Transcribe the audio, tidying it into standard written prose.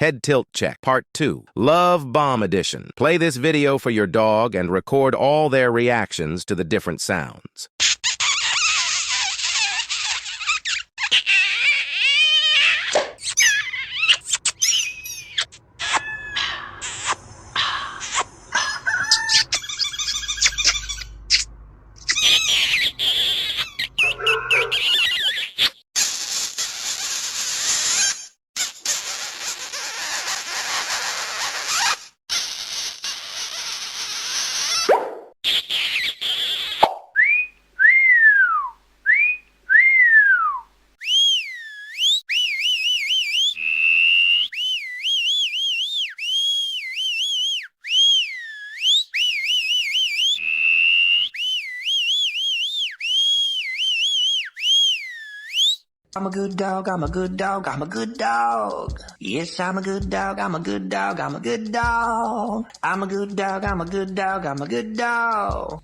Head Tilt Check, Part 2, Love Bomb Edition. Play this video for your dog and record all their reactions to the different sounds. I'm a good dog, I'm a good dog, I'm a good dog. Yes, I'm a good dog, I'm a good dog, I'm a good dog. I'm a good dog, I'm a good dog, I'm a good dog.